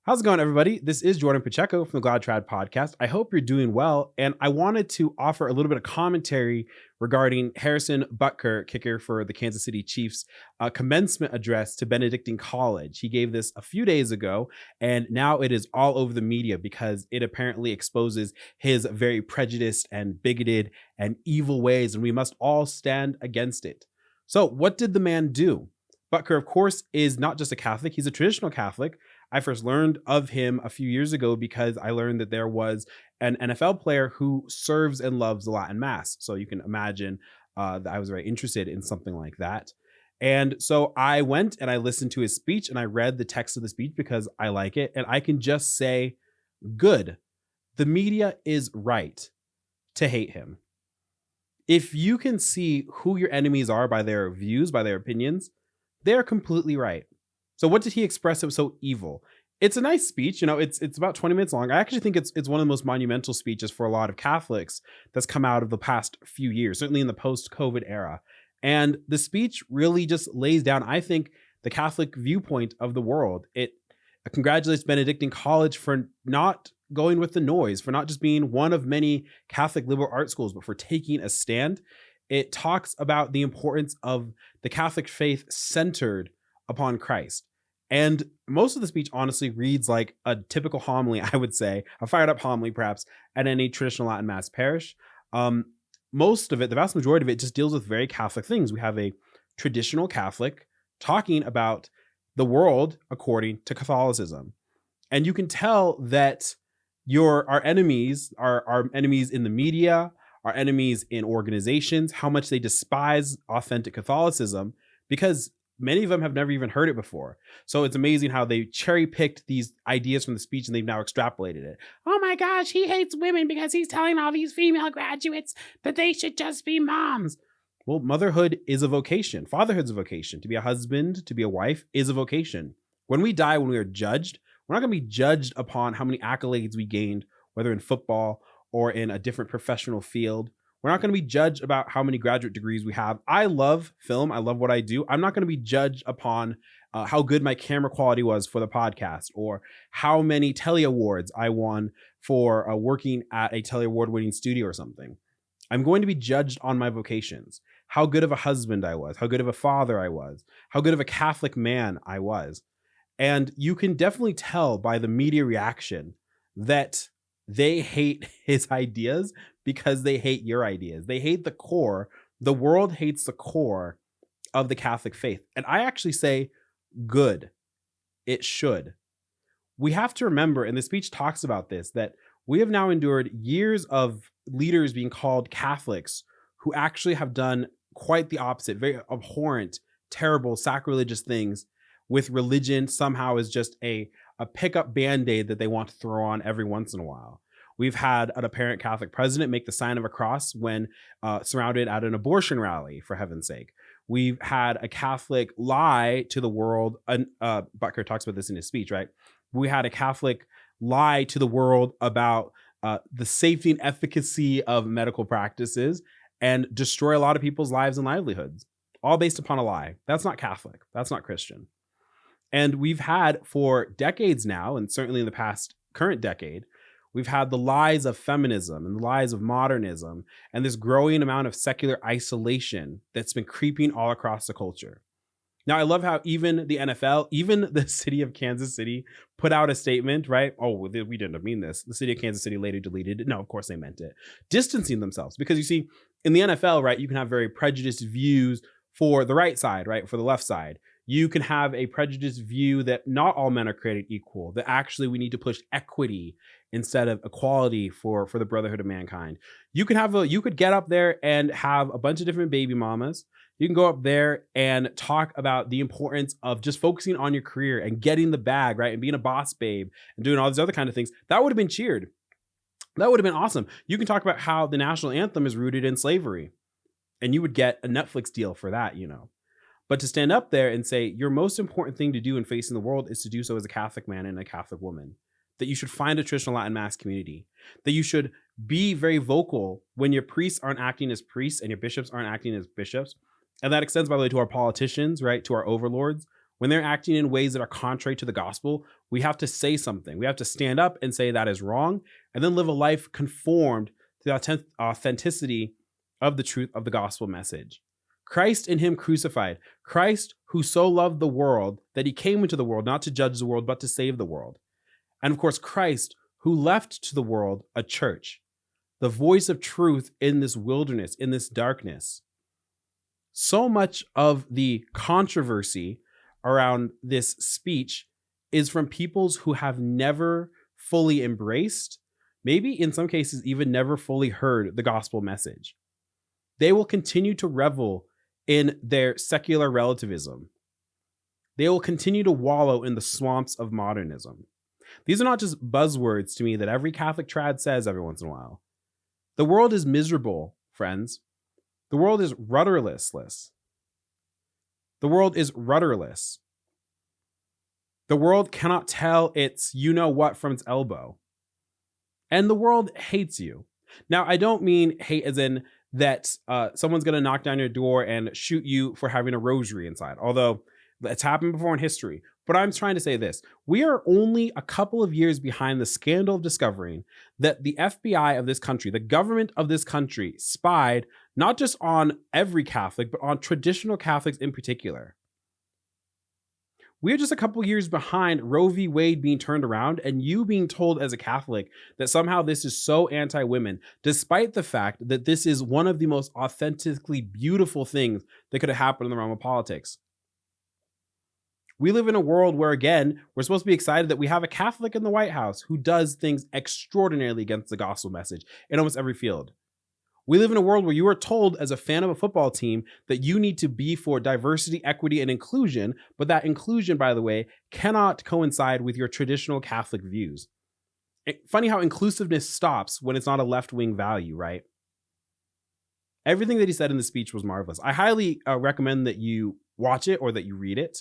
How's it going, everybody? This is Jordan Pacheco from the Glad Trad podcast. I hope you're doing well. And I wanted to offer a little bit of commentary regarding Harrison Butker, kicker for the Kansas City Chiefs, commencement address to Benedictine College. He gave this a few days ago, and now it is all over the media because it apparently exposes his very prejudiced and bigoted and evil ways, and we must all stand against it. So, what did the man do? Butker, of course, is not just a Catholic, he's a traditional Catholic. I first learned of him a few years ago because I learned that there was an NFL player who serves and loves the Latin Mass. So you can imagine that I was very interested in something like that. And so I went and I listened to his speech and I read the text of the speech because I like it. And I can just say, good. The media is right to hate him. If you can see who your enemies are by their views, by their opinions, they're completely right. So what did he express that was so evil? It's a nice speech, it's about 20 minutes long. I actually think it's one of the most monumental speeches for a lot of Catholics that's come out of the past few years, certainly in the post-COVID era. And the speech really just lays down, I think, the Catholic viewpoint of the world. It congratulates Benedictine College for not going with the noise, for not just being one of many Catholic liberal arts schools, but for taking a stand. It talks about the importance of the Catholic faith centered upon Christ. And most of the speech honestly reads like a typical homily, I would say, a fired up homily perhaps, at any traditional Latin Mass parish. Most of it, the vast majority of it, just deals with very Catholic things. We have a traditional Catholic talking about the world according to Catholicism. And you can tell that our enemies are enemies in the media, our enemies in organizations, how much they despise authentic Catholicism, because many of them have never even heard it before. So it's amazing how they cherry picked these ideas from the speech and they've now extrapolated it. Oh my gosh, he hates women because he's telling all these female graduates that they should just be moms. Well, motherhood is a vocation. Fatherhood's a vocation. To be a husband, to be a wife is a vocation. When we die, when we are judged, we're not going to be judged upon how many accolades we gained, whether in football or in a different professional field. We're not going to be judged about how many graduate degrees we have. I love film. I love what I do. I'm not going to be judged upon how good my camera quality was for the podcast or how many Telly Awards I won for working at a Telly Award winning studio or something. I'm going to be judged on my vocations, how good of a husband I was, how good of a father I was, how good of a Catholic man I was. And you can definitely tell by the media reaction that they hate his ideas because they hate your ideas. They hate the core. The world hates the core of the Catholic faith. And I actually say, good. It should. We have to remember, and the speech talks about this, that we have now endured years of leaders being called Catholics who actually have done quite the opposite, very abhorrent, terrible, sacrilegious things with religion somehow as just a pickup band-aid that they want to throw on every once in a while. We've had an apparent Catholic president make the sign of a cross when surrounded at an abortion rally, for heaven's sake. We've had a Catholic lie to the world. Butker talks about this in his speech, right? We had a Catholic lie to the world about the safety and efficacy of medical practices and destroy a lot of people's lives and livelihoods, all based upon a lie. That's not Catholic. That's not Christian. And we've had for decades now, and certainly in the past current decade, we've had the lies of feminism and the lies of modernism and this growing amount of secular isolation that's been creeping all across the culture. Now, I love how even the NFL, even the city of Kansas City put out a statement, right? Oh, we didn't mean this. The city of Kansas City later deleted it. No, of course they meant it. Distancing themselves. Because you see, in the NFL, right, you can have very prejudiced views for the right side, right, for the left side. You can have a prejudiced view that not all men are created equal, that actually we need to push equity instead of equality for the brotherhood of mankind. You could get up there and have a bunch of different baby mamas. You can go up there and talk about the importance of just focusing on your career and getting the bag, right? And being a boss babe and doing all these other kind of things. That would have been cheered. That would have been awesome. You can talk about how the national anthem is rooted in slavery, and you would get a Netflix deal for that, But to stand up there and say your most important thing to do in facing the world is to do so as a Catholic man and a Catholic woman, that you should find a traditional Latin Mass community, that you should be very vocal when your priests aren't acting as priests and your bishops aren't acting as bishops. And that extends, by the way, to our politicians, right? To our overlords. when they're acting in ways that are contrary to the gospel, we have to say something. We have to stand up and say that is wrong, and then live a life conformed to the authenticity of the truth of the gospel message. Christ in him crucified. Christ who so loved the world that he came into the world, not to judge the world, but to save the world. And of course, Christ who left to the world a church, the voice of truth in this wilderness, in this darkness. So much of the controversy around this speech is from peoples who have never fully embraced, maybe in some cases even never fully heard the gospel message. They will continue to revel in their secular relativism. They will continue to wallow in the swamps of modernism. These are not just buzzwords to me that every Catholic trad says every once in a while. The world is miserable, friends. The world is rudderless. The world is rudderless. The world cannot tell its you-know-what from its elbow. And the world hates you. Now, I don't mean hate as in that someone's going to knock down your door and shoot you for having a rosary inside, although it's happened before in history. But I'm trying to say this. We are only a couple of years behind the scandal of discovering that the FBI of this country, the government of this country, spied not just on every Catholic, but on traditional Catholics in particular. We're just a couple years behind Roe v. Wade being turned around and you being told as a Catholic that somehow this is so anti-women, despite the fact that this is one of the most authentically beautiful things that could have happened in the realm of politics. We live in a world where, again, we're supposed to be excited that we have a Catholic in the White House who does things extraordinarily against the gospel message in almost every field. We live in a world where you are told as a fan of a football team that you need to be for diversity, equity, and inclusion, but that inclusion, by the way, cannot coincide with your traditional Catholic views. Funny how inclusiveness stops when it's not a left-wing value, right? Everything that he said in the speech was marvelous. I highly recommend that you watch it or that you read it.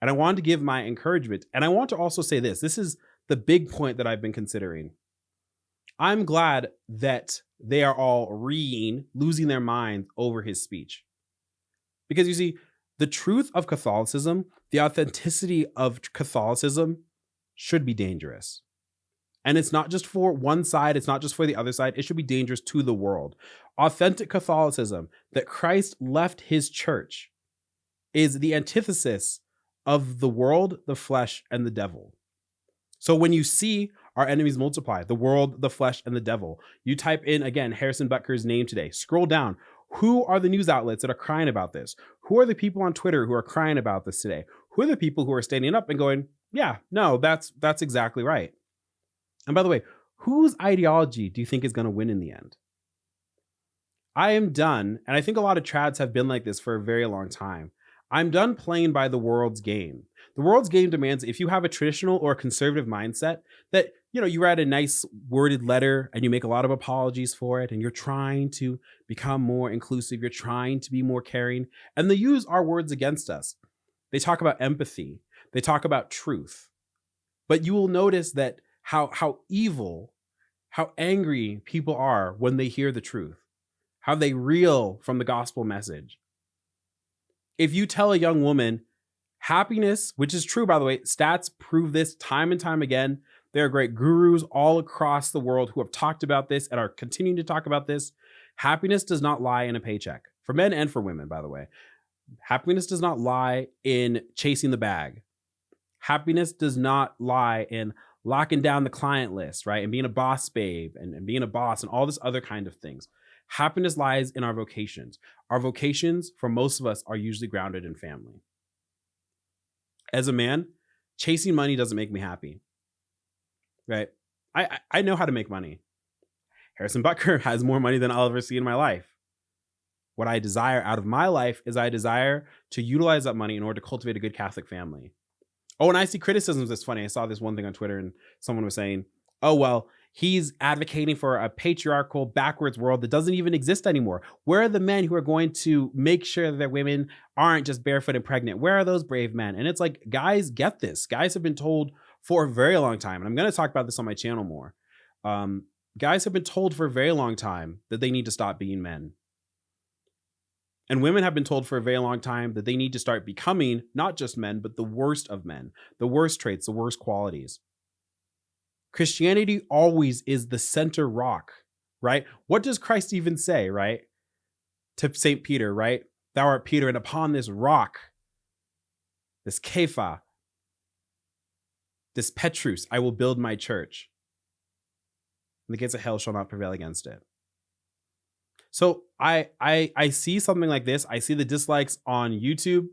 And I wanted to give my encouragement. And I want to also say this. This is the big point that I've been considering. I'm glad that they are all losing their minds over his speech. Because you see, the truth of Catholicism, the authenticity of Catholicism should be dangerous. And it's not just for one side, it's not just for the other side, it should be dangerous to the world. Authentic Catholicism, that Christ left his church, is the antithesis of the world, the flesh, and the devil. So when you see our enemies multiply, the world, the flesh, and the devil, you type in, again, Harrison Butker's name today. Scroll down. Who are the news outlets that are crying about this? Who are the people on Twitter who are crying about this today? Who are the people who are standing up and going, yeah, no, that's exactly right. And by the way, whose ideology do you think is going to win in the end? I am done, and I think a lot of trads have been like this for a very long time. I'm done playing by the world's game. The world's game demands if you have a traditional or a conservative mindset that, you write a nice worded letter and you make a lot of apologies for it and you're trying to become more inclusive, you're trying to be more caring, and they use our words against us. They talk about empathy. They talk about truth. But you will notice that how evil, how angry people are when they hear the truth, how they reel from the gospel message. If you tell a young woman happiness, which is true, by the way, stats prove this time and time again. There are great gurus all across the world who have talked about this and are continuing to talk about this. Happiness does not lie in a paycheck, for men and for women, by the way. Happiness does not lie in chasing the bag. Happiness does not lie in locking down the client list, right? And being a boss babe and being a boss and all this other kind of things. Happiness lies in our vocations. Our vocations, for most of us, are usually grounded in family. As a man, chasing money doesn't make me happy, right? I know how to make money. Harrison Butker has more money than I'll ever see in my life. What I desire out of my life is I desire to utilize that money in order to cultivate a good Catholic family. Oh, and I see criticisms that's funny. I saw this one thing on Twitter and someone was saying, oh, well, he's advocating for a patriarchal, backwards world that doesn't even exist anymore. Where are the men who are going to make sure that their women aren't just barefoot and pregnant? Where are those brave men? And it's like, guys, get this. Guys have been told for a very long time, and I'm going to talk about this on my channel more. Guys have been told for a very long time that they need to stop being men. And women have been told for a very long time that they need to start becoming not just men, but the worst of men, the worst traits, the worst qualities. Christianity always is the center rock, right? What does Christ even say, right? To St. Peter, right? Thou art Peter, and upon this rock, this Kepha, this Petrus, I will build my church. And the gates of hell shall not prevail against it. So I see something like this. I see the dislikes on YouTube,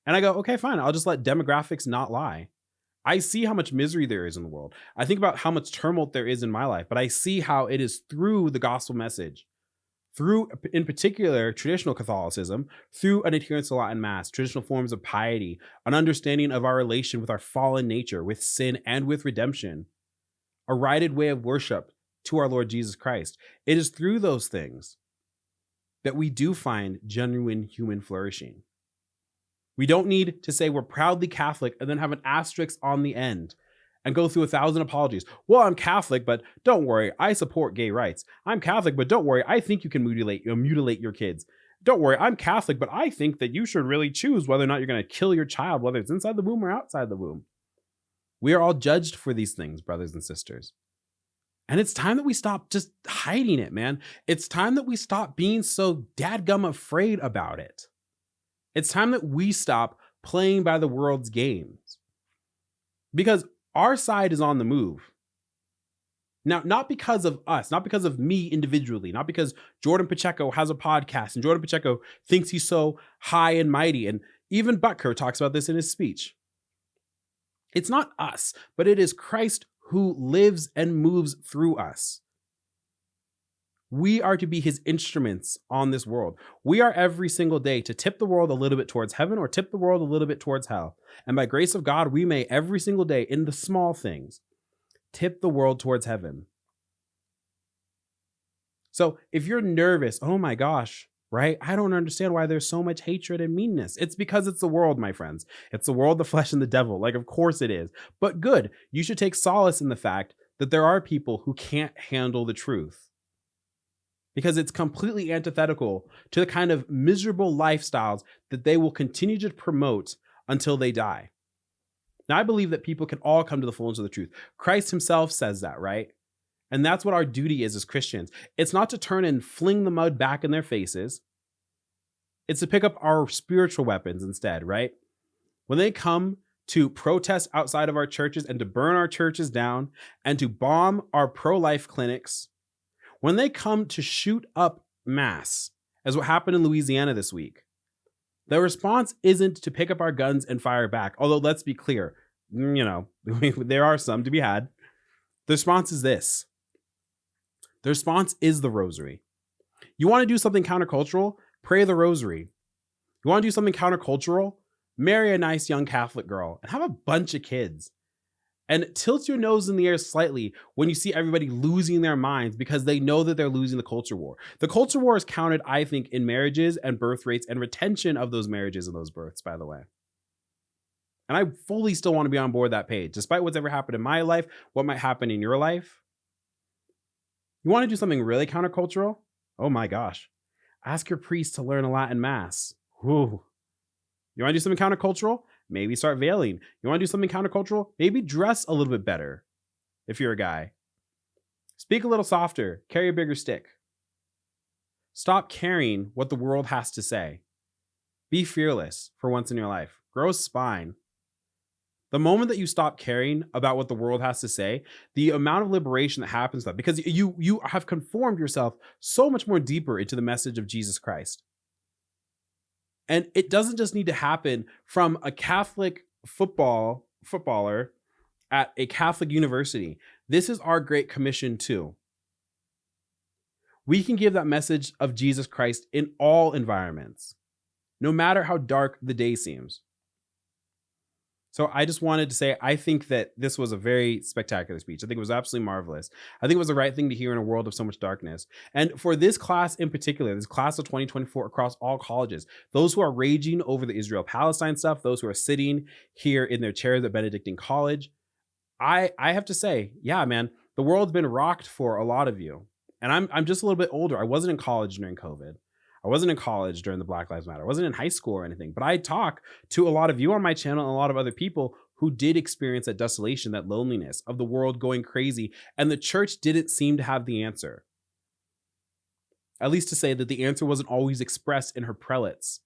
and I go, okay, fine. I'll just let demographics not lie. I see how much misery there is in the world. I think about how much tumult there is in my life, but I see how it is through the gospel message, through, in particular, traditional Catholicism, through an adherence to Latin Mass, traditional forms of piety, an understanding of our relation with our fallen nature, with sin and with redemption, a righted way of worship to our Lord Jesus Christ. It is through those things that we do find genuine human flourishing. We don't need to say we're proudly Catholic and then have an asterisk on the end and go through 1,000 apologies. Well, I'm Catholic, but don't worry, I support gay rights. I'm Catholic, but don't worry, I think you can mutilate your kids. Don't worry, I'm Catholic, but I think that you should really choose whether or not you're going to kill your child, whether it's inside the womb or outside the womb. We are all judged for these things, brothers and sisters. And it's time that we stop just hiding it, man. It's time that we stop being so dadgum afraid about it. It's time that we stop playing by the world's games. Because our side is on the move. Now, not because of us, not because of me individually, not because Jordan Pacheco has a podcast and Jordan Pacheco thinks he's so high and mighty. And even Butker talks about this in his speech. It's not us, but it is Christ who lives and moves through us. We are to be his instruments on this world. We are every single day to tip the world a little bit towards heaven or tip the world a little bit towards hell. And by grace of God, we may every single day in the small things tip the world towards heaven. So if you're nervous, oh my gosh, right? I don't understand why there's so much hatred and meanness. It's because it's the world, my friends. It's the world, the flesh, and the devil. Like, of course it is. But good. You should take solace in the fact that there are people who can't handle the truth, because it's completely antithetical to the kind of miserable lifestyles that they will continue to promote until they die. Now, I believe that people can all come to the fullness of the truth. Christ himself says that, right? And that's what our duty is as Christians. It's not to turn and fling the mud back in their faces. It's to pick up our spiritual weapons instead, right? When they come to protest outside of our churches and to burn our churches down and to bomb our pro-life clinics, when they come to shoot up mass, as what happened in Louisiana this week, the response isn't to pick up our guns and fire back. Although, let's be clear, there are some to be had. The response is this. The response is the rosary. You want to do something countercultural? Pray the rosary. You want to do something countercultural? Marry a nice young Catholic girl and have a bunch of kids. And tilt your nose in the air slightly when you see everybody losing their minds because they know that they're losing the culture war. The culture war is counted, I think, in marriages and birth rates and retention of those marriages and those births, by the way. And I fully still want to be on board that page, despite what's ever happened in my life, what might happen in your life. You want to do something really countercultural? Oh my gosh. Ask your priest to learn a Latin Mass. Whew. You want to do something countercultural? Maybe start veiling. You want to do something countercultural? Maybe dress a little bit better if you're a guy. Speak a little softer. Carry a bigger stick. Stop caring what the world has to say. Be fearless for once in your life. Grow a spine. The moment that you stop caring about what the world has to say, the amount of liberation that happens, because you have conformed yourself so much more deeper into the message of Jesus Christ. And it doesn't just need to happen from a Catholic footballer at a Catholic university. This is our Great Commission too. We can give that message of Jesus Christ in all environments, no matter how dark the day seems. So I just wanted to say, I think that this was a very spectacular speech. I think it was absolutely marvelous. I think it was the right thing to hear in a world of so much darkness. And for this class in particular, this class of 2024 across all colleges, those who are raging over the Israel-Palestine stuff, those who are sitting here in their chairs at Benedictine College, I have to say, yeah, man, the world's been rocked for a lot of you. And I'm just a little bit older. I wasn't in college during COVID. I wasn't in college during the Black Lives Matter. I wasn't in high school or anything, but I talk to a lot of you on my channel and a lot of other people who did experience that desolation, that loneliness of the world going crazy. And the church didn't seem to have the answer. At least to say that the answer wasn't always expressed in her prelates.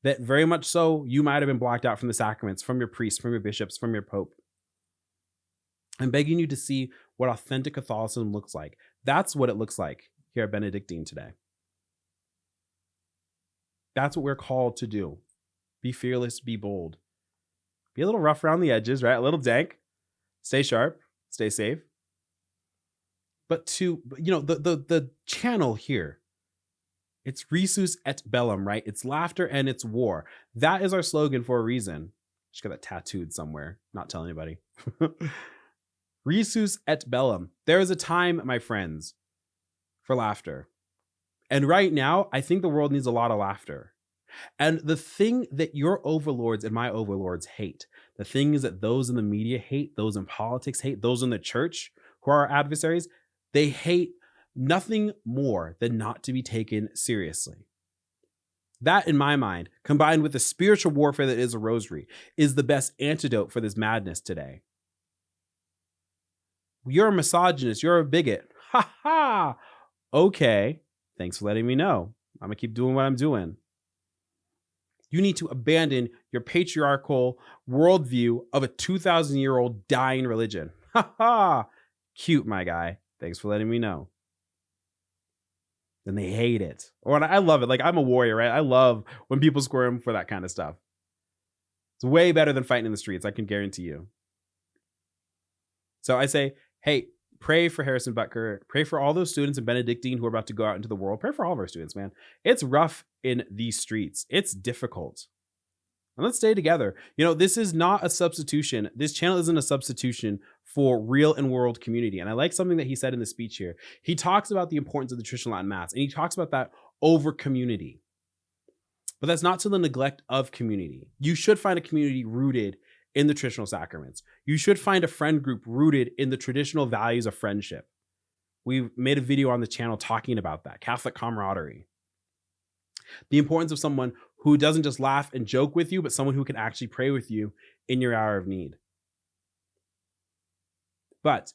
That very much so, you might have been blocked out from the sacraments, from your priests, from your bishops, from your pope. I'm begging you to see what authentic Catholicism looks like. That's what it looks like here at Benedictine today. That's what we're called to do. Be fearless, be bold. Be a little rough around the edges, right? A little dank. Stay sharp, stay safe. But the channel here, it's risus et bellum, right? It's laughter and it's war. That is our slogan for a reason. Just got that tattooed somewhere. Not telling anybody. Risus et bellum. There is a time, my friends, for laughter. And right now, I think the world needs a lot of laughter. And the thing that your overlords and my overlords hate, the things that those in the media hate, those in politics hate, those in the church who are our adversaries, they hate nothing more than not to be taken seriously. That, in my mind, combined with the spiritual warfare that is a rosary, is the best antidote for this madness today. You're a misogynist. You're a bigot. Ha ha. Okay. Thanks for letting me know. I'm going to keep doing what I'm doing. You need to abandon your patriarchal worldview of a 2,000-year-old dying religion. Ha ha. Cute, my guy. Thanks for letting me know. And they hate it. Or I love it. Like, I'm a warrior, right? I love when people squirm for that kind of stuff. It's way better than fighting in the streets. I can guarantee you. So I say, hey, pray for Harrison Butker. Pray for all those students in Benedictine who are about to go out into the world. Pray for all of our students, man. It's rough in these streets. It's difficult. And let's stay together. This is not a substitution. This channel isn't a substitution for real and world community. And I like something that he said in the speech here. He talks about the importance of the traditional Latin Mass, and he talks about that over community. But that's not to the neglect of community. You should find a community rooted in the traditional sacraments. You should find a friend group rooted in the traditional values of friendship. We've made a video on the channel talking about that, Catholic camaraderie. The importance of someone who doesn't just laugh and joke with you, but someone who can actually pray with you in your hour of need. But,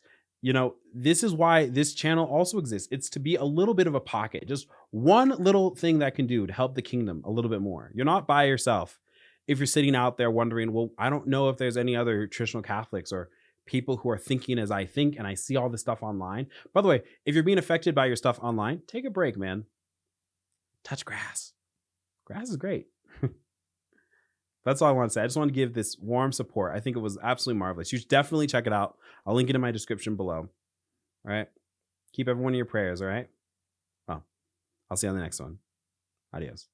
this is why this channel also exists. It's to be a little bit of a pocket, just one little thing that can do to help the kingdom a little bit more. You're not by yourself. If you're sitting out there wondering, well, I don't know if there's any other traditional Catholics or people who are thinking as I think, and I see all this stuff online. By the way, if you're being affected by your stuff online, take a break, man. Touch grass. Grass is great. That's all I want to say. I just want to give this warm support. I think it was absolutely marvelous. You should definitely check it out. I'll link it in my description below. All right. Keep everyone in your prayers. All right. Well, I'll see you on the next one. Adios.